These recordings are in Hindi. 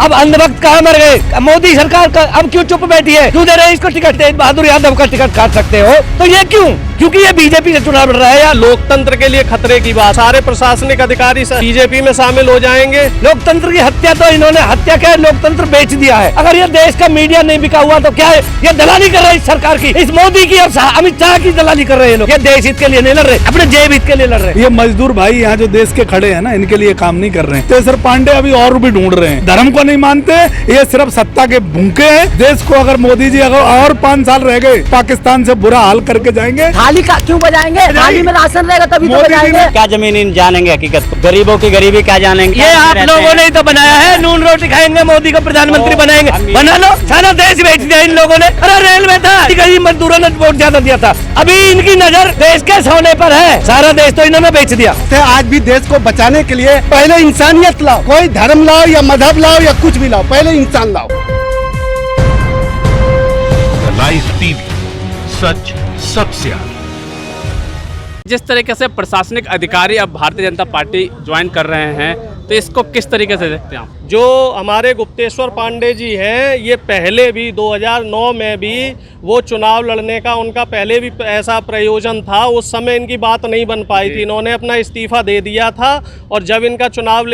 अब अंधभक्त कहाँ मर गए? मोदी सरकार का अब क्यों चुप बैठी है? क्यों दे रहे हैं इसको टिकट? तेज बहादुर यादव का टिकट काट सकते हो तो ये क्यों? क्योंकि ये बीजेपी से चुनाव लड़ रहा है। या लोकतंत्र के लिए खतरे की बात। सारे प्रशासनिक अधिकारी बीजेपी में शामिल हो जाएंगे। लोकतंत्र की हत्या तो इन्होंने हत्या क्या लोकतंत्र बेच दिया है। अगर ये देश का मीडिया नहीं बिका हुआ तो क्या है? ये दलाली कर रहे हैं इस सरकार की, इस मोदी की और अमित शाह की दलाली कर रहे हैं लोग। ये देश हित के लिए नहीं लड़ रहे, अपने जेब हित के लिए लड़ रहे हैं। ये मजदूर भाई यहाँ जो देश के खड़े हैं ना, इनके लिए काम नहीं कर रहे हैं। तेजर पांडे अभी और भी ढूंढ रहे हैं, धर्म को नहीं मानते, ये सिर्फ सत्ता के भूखे हैं। देश को अगर मोदी जी अगर और 5 साल रह गए, पाकिस्तान से बुरा हाल करके जाएंगे। थाली का क्यों बजाएंगे? थाली में राशन रहेगा तभी तो बजाएंगे। क्या जमीन जानेंगे हकीकत को? गरीबों की गरीबी क्या जानेंगे? ये आप लोगों ने ही तो बनाया है। नून रोटी खाएंगे, मोदी को प्रधानमंत्री बनाएंगे। बना लो, सारा देश बेच दिया इन लोगों ने। अरे रेलवे था, गरीब मजदूरों ने वोट ज्यादा दिया था। अभी इनकी नजर देश के सोने पर है। सारा देश तो इन्होंने बेच दिया। आज भी देश को बचाने के लिए पहले इंसानियत लाओ। कोई धर्म लाओ या मजहब लाओ या कुछ भी लाओ, पहले इंसान लाओ। लाइव टीवी, सच सबसे आगे। जिस तरीके से प्रशासनिक अधिकारी अब भारतीय जनता पार्टी ज्वाइन कर रहे हैं, तो इसको किस तरीके से देखते हैं आप? जो हमारे गुप्तेश्वर पांडे जी हैं, ये पहले भी 2009 में भी वो चुनाव लड़ने का उनका पहले भी ऐसा प्रयोजन था। उस समय इनकी बात नहीं बन पाई थी, इन्होंने अपना इस्तीफा दे दिया था। और जब इनका चुनाव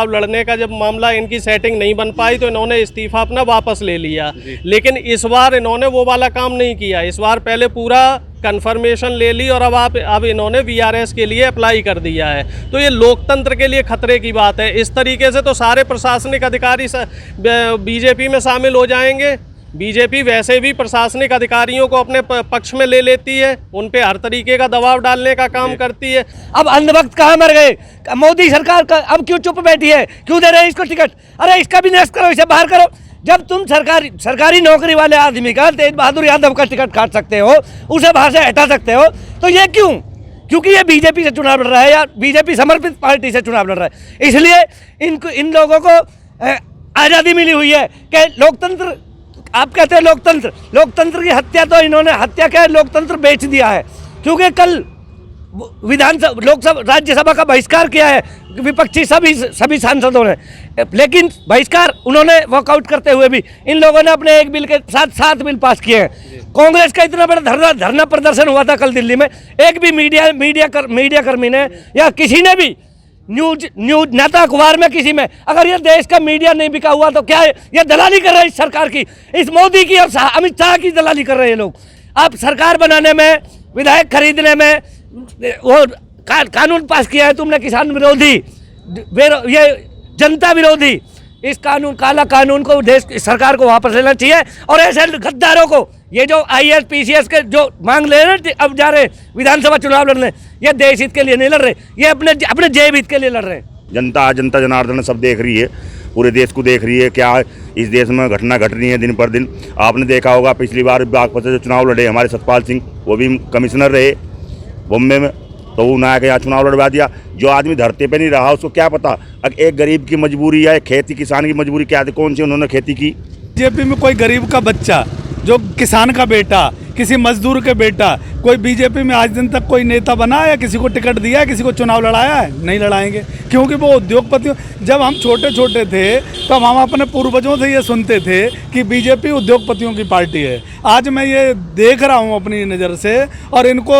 लड़ने का जब मामला इनकी सेटिंग नहीं बन पाई तो इन्होंने इस्तीफा अपना वापस ले लिया। लेकिन इस बार इन्होंने वो वाला काम नहीं किया। इस बार पहले पूरा कंफर्मेशन ले ली और अब इन्होंने वीआरएस के लिए अप्लाई कर दिया है। तो ये लोकतंत्र के लिए खतरे की बात है। इस तरीके से तो सारे प्रशासनिक अधिकारी बीजेपी में शामिल हो जाएंगे। बीजेपी वैसे भी प्रशासनिक अधिकारियों को अपने पक्ष में ले लेती है, उन पे हर तरीके का दबाव डालने का काम करती है। अब अंधभक्त कहाँ मर गए? मोदी सरकार का अब क्यों चुप बैठी है? क्यों दे रहे हैं इसको टिकट? अरे इसका भी नष्ट करो, इसे बाहर करो। जब तुम सरकारी नौकरी वाले आदमी का, तेज बहादुर यादव का टिकट काट सकते हो, उसे बाहर से हटा सकते हो, तो ये क्यों? क्योंकि ये बीजेपी से चुनाव लड़ रहा है या बीजेपी समर्पित पार्टी से चुनाव लड़ रहा है। इसलिए इन लोगों को आज़ादी मिली हुई है कि लोकतंत्र, आप कहते हैं लोकतंत्र की हत्या तो इन्होंने हत्या क्या लोकतंत्र बेच दिया है। क्योंकि कल विधानसभा, लोकसभा, राज्यसभा का बहिष्कार किया है विपक्षी सभी सांसदों ने, लेकिन बहिष्कार उन्होंने वॉकआउट करते हुए भी इन लोगों ने अपने एक बिल के साथ 7 बिल पास किए हैं। कांग्रेस का इतना बड़ा धरना प्रदर्शन हुआ था कल दिल्ली में, एक भी मीडिया कर्मी ने या किसी ने भी न्यूज ना तो अखबार में किसी में, अगर ये देश का मीडिया नहीं बिका हुआ तो क्या है? ये दलाली कर रहे हैं इस सरकार की, इस मोदी की और अमित शाह की दलाली कर रहे हैं लोग। अब सरकार बनाने में, विधायक खरीदने में, वो कानून पास किया है तुमने किसान विरोधी, ये जनता विरोधी। इस कानून, काला कानून को देश सरकार को वापस लेना चाहिए। और ऐसे गद्दारों को, ये जो IAS PCS के जो मांग ले रहे हैं, अब जा रहे विधानसभा चुनाव लड़ने, ये देश हित के लिए नहीं लड़ रहे, ये अपने जेब हित के लिए लड़ रहे हैं। जनता जनार्दन सब देख रही है, पूरे देश को देख रही है क्या इस देश में घटना घट रही है दिन पर दिन। आपने देखा होगा पिछली बार बागपत से जो चुनाव लड़े हमारे सतपाल सिंह, वो भी कमिश्नर रहे बॉम्बे में, तो वो ना के यहाँ चुनाव लड़वा दिया। जो आदमी धरती पे नहीं रहा उसको क्या पता अगर एक गरीब की मजबूरी है, खेती किसान की मजबूरी क्या थी, कौन सी उन्होंने खेती की। बीजेपी में कोई गरीब का बच्चा, जो किसान का बेटा, किसी मजदूर के बेटा, कोई बीजेपी में आज दिन तक कोई नेता बना है, किसी को टिकट दिया है, किसी को चुनाव लड़ाया है? नहीं लड़ाएंगे, क्योंकि वो उद्योगपतियों, जब हम छोटे छोटे थे तो हम अपने पूर्वजों से ये सुनते थे कि बीजेपी उद्योगपतियों की पार्टी है। आज मैं ये देख रहा हूँ अपनी नज़र से, और इनको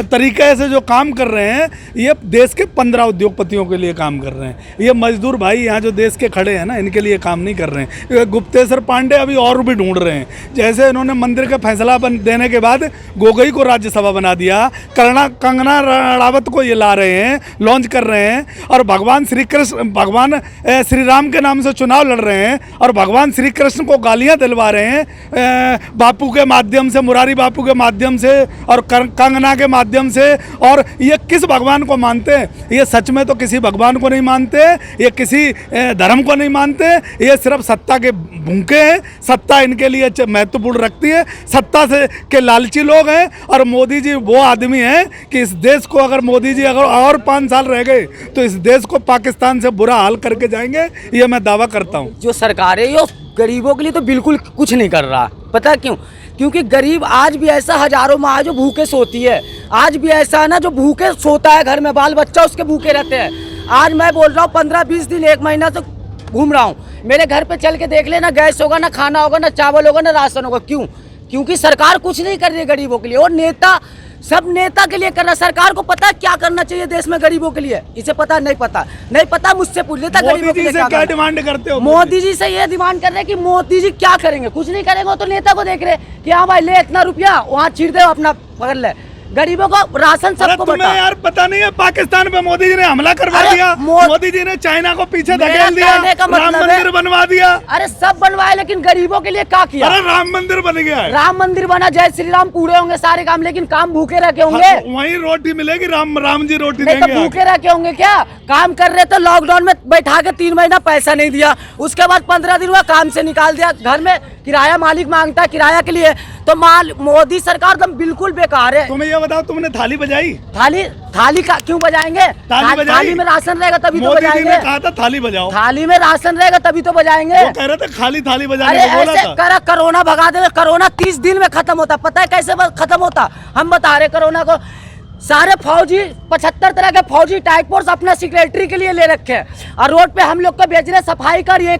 तरीके से जो काम कर रहे हैं, ये देश के 15 उद्योगपतियों के लिए काम कर रहे हैं। ये मजदूर भाई यहाँ जो देश के खड़े हैं ना, इनके लिए काम नहीं कर रहे हैं। गुप्तेश्वर पांडे अभी और भी ढूंढ रहे हैं। जैसे इन्होंने मंदिर का फैसला देने के बाद गोगोई को राज्यसभा बना दिया, कंगना राणावत को ये ला रहे हैं, लॉन्च कर रहे हैं, और भगवान श्री राम के नाम से चुनाव लड़ रहे हैं, और भगवान श्री कृष्ण को गालियां दिलवा रहे हैं बापू के माध्यम से, मुरारी बापू के माध्यम से और कंगना के माध्यम से। और ये किस भगवान को मानते हैं? ये सच में तो किसी भगवान को नहीं मानते, ये किसी धर्म को नहीं मानते, ये सिर्फ सत्ता के भूखे हैं। सत्ता इनके लिए महत्वपूर्ण रखती है, सत्ता से के लालची लोग हैं। और मोदी जी वो आदमी हैं कि इस देश को, अगर मोदी जी अगर और 5 साल रह गए तो इस देश को पाकिस्तान से बुरा हाल करके जाएंगे, ये मैं दावा करता हूँ। जो सरकार है ये गरीबों के लिए तो बिल्कुल कुछ नहीं कर रहा। पता क्यों? क्योंकि गरीब आज भी ऐसा हजारों माँ जो भूखे सोती है, आज भी ऐसा है ना जो भूखे सोता है घर में, बाल बच्चा उसके भूखे रहते हैं। आज मैं बोल रहा हूँ 15-20 दिन 1 महीना से घूम रहा हूँ, मेरे घर पे चल के देख लेना, गैस होगा ना, खाना होगा ना, चावल होगा ना, राशन होगा। क्यों? क्योंकि सरकार कुछ नहीं कर रही है गरीबों के लिए, और नेता सब नेता के लिए कर रहा है। सरकार को पता है क्या करना चाहिए देश में गरीबों के लिए, इसे पता नहीं पता मुझसे पूछ लेता गरीबों के लिए क्या डिमांड करते हो? मोदी जी से ये डिमांड कर रहे हैं कि मोदी जी क्या करेंगे, कुछ नहीं करेंगे। तो नेता को देख रहे कि हाँ भाई ले इतना रुपया, वहाँ छीड़ दे, अपना पकड़ ले। गरीबों को राशन सबको तुम्हें यार पता नहीं है, पाकिस्तान पे मोदी जी ने हमला करवा दिया, मोदी जी ने चाइना को पीछे धकेल दिया, राम मंदिर बनवा दिया। अरे सब बनवाए, लेकिन गरीबों के लिए क्या किया? अरे राम मंदिर बन गया है, राम मंदिर बना, जय श्री राम पूरे होंगे सारे काम, लेकिन काम भूखे रखे होंगे। वहीं रोटी मिलेगी, राम जी रोटी नहीं देंगे। तो भूखे रखे होंगे क्या? काम कर रहे तो लॉकडाउन में बैठा के 3 महीना पैसा नहीं दिया, उसके बाद 15 दिन हुआ काम से निकाल दिया। घर में किराया मालिक मांगता है किराया के लिए, तो मोदी सरकार तो बिल्कुल बेकार है। तुम्हें ये बताओ, तुमने थाली बजाई? थाली का क्यों बजाएंगे? थाली में राशन रहेगा तभी तो बजाएंगे। मोदी जी ने कहा था थाली बजाओ, थाली में राशन रहेगा तभी तो बजाएंगे। वो कह रहे थे खाली थाली बजाने अरे को बोला ऐसे था। करा, कोरोना भगा दे। कोरोना 30 दिन में खत्म होता, पता है कैसे खत्म होता? हम बता रहे कोरोना को। सारे फौजी 75 तरह के फौजी टाइप फोर्स अपना सेक्रेटरी के लिए ले रखे हैं, और रोड पे हम लोग को भेज रहे सफाई कर, ये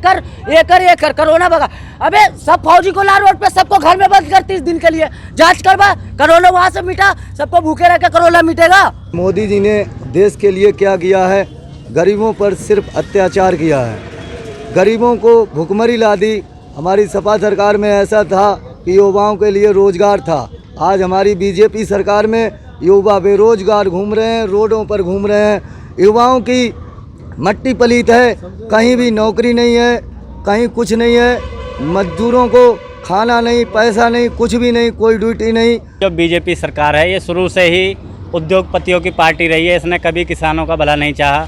कर कोरोना भगा। अबे सब फौजी को ला रोड पे, सबको घर में बंद कर 30 दिन के लिए, जांच करवा, कोरोना वहां से मिटा, सबको भूखे रह के कोरोना मिटेगा। मोदी जी ने देश के लिए क्या किया है? गरीबों पर सिर्फ अत्याचार किया है, गरीबों को भुखमरी ला दी। हमारी सपा सरकार में ऐसा था कि युवाओं के लिए रोजगार था, आज हमारी बीजेपी सरकार में युवा बेरोजगार घूम रहे हैं, रोडों पर घूम रहे हैं। युवाओं की मट्टी पलीत है, कहीं भी नौकरी नहीं है, कहीं कुछ नहीं है, मजदूरों को खाना नहीं, पैसा नहीं, कुछ भी नहीं, कोई ड्यूटी नहीं। जो बीजेपी सरकार है ये शुरू से ही उद्योगपतियों की पार्टी रही है, इसने कभी किसानों का भला नहीं चाहा,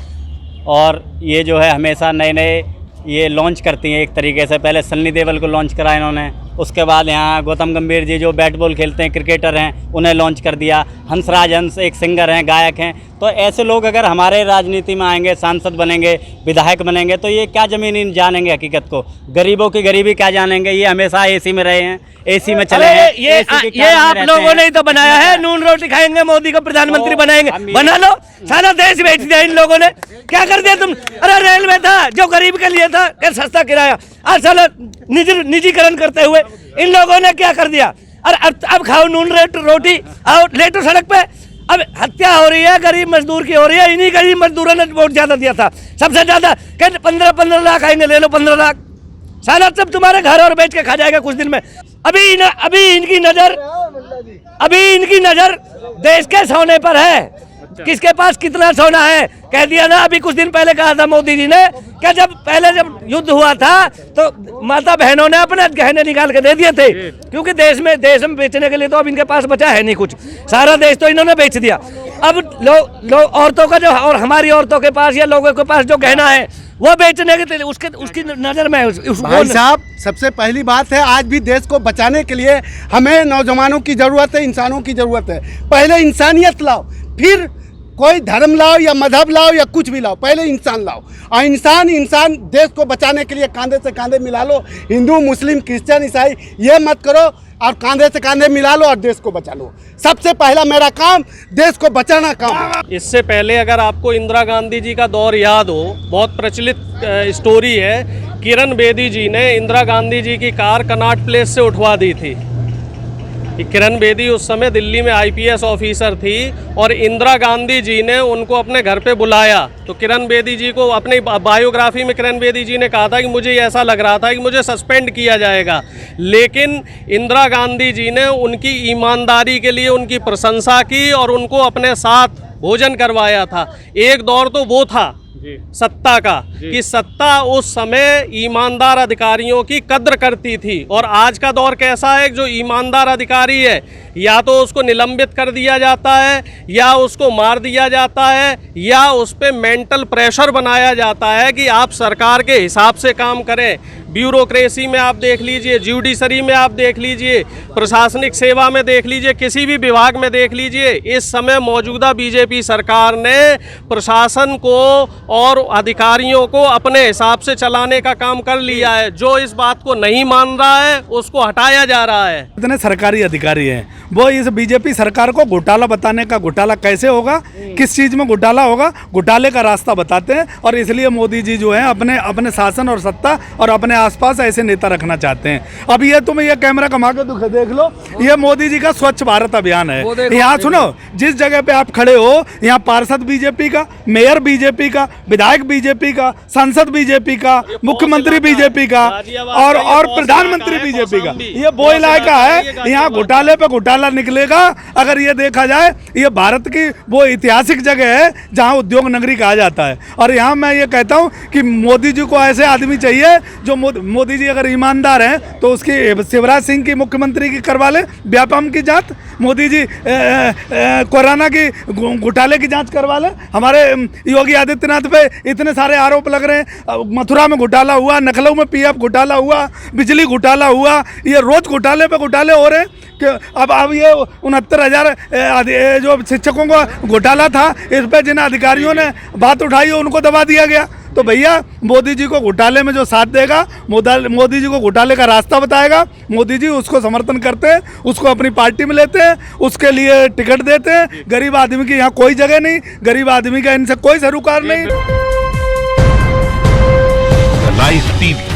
और ये जो है हमेशा नए ये लॉन्च करती हैं। एक तरीके से पहले सन्नी देओल को लॉन्च करा इन्होंने, उसके बाद यहाँ गौतम गंभीर जी जो बैट बॉल खेलते हैं, क्रिकेटर हैं, उन्हें लॉन्च कर दिया। हंसराज हंस एक सिंगर हैं, गायक हैं। तो ऐसे लोग अगर हमारे राजनीति में आएंगे, सांसद बनेंगे, विधायक बनेंगे, तो ये क्या ज़मीनी जानेंगे हकीकत को? गरीबों की गरीबी क्या जानेंगे? ये हमेशा एसी में रहे हैं, एसी में चले हैं। ये आप लोगों ने ही तो बनाया है। नून रोटी खाएंगे, मोदी को प्रधानमंत्री बनाएंगे, बना लो। सारा देश बेच दिया इन लोगों ने। क्या कर दिया तुम? अरे रेलवे था जो गरीब के लिए था, क्या सस्ता किराया, आज साला निजीकरण करते हुए इन लोगों ने क्या कर दिया? अरे अब खाओ नून रोटी, आओ लेटो सड़क पे। अब हत्या हो रही है, गरीब मजदूर की हो रही है। इन्हीं गरीब मजदूरों ने वोट ज्यादा दिया था, सबसे ज्यादा। 15 लाख आएंगे, ले लो 15 लाख, साला सब तुम्हारे घर और बेच के खा जाएगा कुछ दिन में। अभी इनकी नजर देश के सोने पर है, किसके पास कितना सोना है। कह दिया ना, अभी कुछ दिन पहले कहा था मोदी जी ने कि जब युद्ध हुआ था तो माता बहनों ने अपने गहने निकाल के दे दिए थे, क्योंकि देश में बेचने के लिए तो अब इनके पास बचा है नहीं कुछ, सारा देश तो इन्होंने बेच दिया। अब लोग औरतों का जो, और हमारी औरतों के पास या लोगों के पास जो गहना है वो बेचने के उसकी नजर में भाई साहब, सबसे पहली बात है, आज भी देश को बचाने के लिए हमें नौजवानों की जरूरत है, इंसानों की जरूरत है। पहले इंसानियत लाओ, फिर कोई धर्म लाओ या मजहब लाओ या कुछ भी लाओ, पहले इंसान लाओ। और इंसान देश को बचाने के लिए कांधे से कांधे मिला लो। हिंदू, मुस्लिम, क्रिश्चियन, ईसाई ये मत करो, और कांधे से कांधे मिला लो और देश को बचा लो। सबसे पहला मेरा काम देश को बचाना काम है। इससे पहले अगर आपको इंदिरा गांधी जी का दौर याद हो, बहुत प्रचलित स्टोरी है, किरण बेदी जी ने इंदिरा गांधी जी की कार कनॉट प्लेस से उठवा दी थी। किरण बेदी उस समय दिल्ली में आईपीएस ऑफिसर थी, और इंदिरा गांधी जी ने उनको अपने घर पे बुलाया। तो किरण बेदी जी को अपनी बायोग्राफी में किरण बेदी जी ने कहा था कि मुझे ऐसा लग रहा था कि मुझे सस्पेंड किया जाएगा, लेकिन इंदिरा गांधी जी ने उनकी ईमानदारी के लिए उनकी प्रशंसा की और उनको अपने साथ भोजन करवाया था। एक दौर तो वो था सत्ता का, कि सत्ता उस समय ईमानदार अधिकारियों की कद्र करती थी। और आज का दौर कैसा है? जो ईमानदार अधिकारी है, या तो उसको निलंबित कर दिया जाता है, या उसको मार दिया जाता है, या उस पर मेंटल प्रेशर बनाया जाता है कि आप सरकार के हिसाब से काम करें। ब्यूरोक्रेसी में आप देख लीजिए, जुडिशरी में आप देख लीजिए, प्रशासनिक सेवा में देख लीजिए, किसी भी विभाग में देख लीजिए, इस समय मौजूदा बीजेपी सरकार ने प्रशासन को और अधिकारियों को अपने हिसाब से चलाने का काम कर लिया है। जो इस बात को नहीं मान रहा है उसको हटाया जा रहा है। इतने सरकारी अधिकारी हैं, वो इस बीजेपी सरकार को घोटाला बताने का, घोटाला कैसे होगा, किस चीज़ में घोटाला होगा, घोटाले का रास्ता बताते हैं। और इसलिए मोदी जी जो है अपने अपने शासन और सत्ता और अपने आसपास ऐसे नेता रखना चाहते हैं। अब ये तुम ये कैमरा कमा के देख लो, ये मोदी जी का स्वच्छ भारत अभियान है। यहाँ सुनो, जिस जगह पे आप खड़े हो, यहाँ पार्षद बीजेपी का, मेयर बीजेपी का, विधायक बीजेपी का, सांसद बीजेपी का, मुख्यमंत्री बीजेपी का और प्रधानमंत्री बीजेपी का। ये वो इलाका है, यहाँ घोटाले पे घोटाला निकलेगा। अगर ये देखा जाए, ये भारत की वो ऐतिहासिक जगह है जहाँ उद्योग नगरी कहा जाता है। और यहाँ मैं ये कहता हूँ कि मोदी जी को ऐसे आदमी चाहिए जो मोदी जी अगर ईमानदार हैं तो उसकी शिवराज सिंह की मुख्यमंत्री की करवा ले व्यापम की जांच, मोदी जी कोरोना की घोटाले की जांच करवा ले। हमारे योगी आदित्यनाथ पे इतने सारे आरोप लग रहे हैं, मथुरा में घोटाला हुआ, लखनऊ में पीएफ घोटाला हुआ, बिजली घोटाला हुआ, ये रोज घोटाले पे घोटाले हो रहे हैं। कि अब ये 69,000 जो शिक्षकों का घोटाला था, इस पे जिन अधिकारियों ने बात उठाई है उनको दबा दिया गया। तो भैया मोदी जी को घोटाले में जो साथ देगा, मोदी जी को घोटाले का रास्ता बताएगा, मोदी जी उसको समर्थन करते हैं, उसको अपनी पार्टी में लेते हैं, उसके लिए टिकट देते हैं। गरीब आदमी की यहाँ कोई जगह नहीं, गरीब आदमी का इनसे कोई सरोकार नहीं। लाइव टीवी,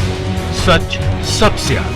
सच सबसे आगे।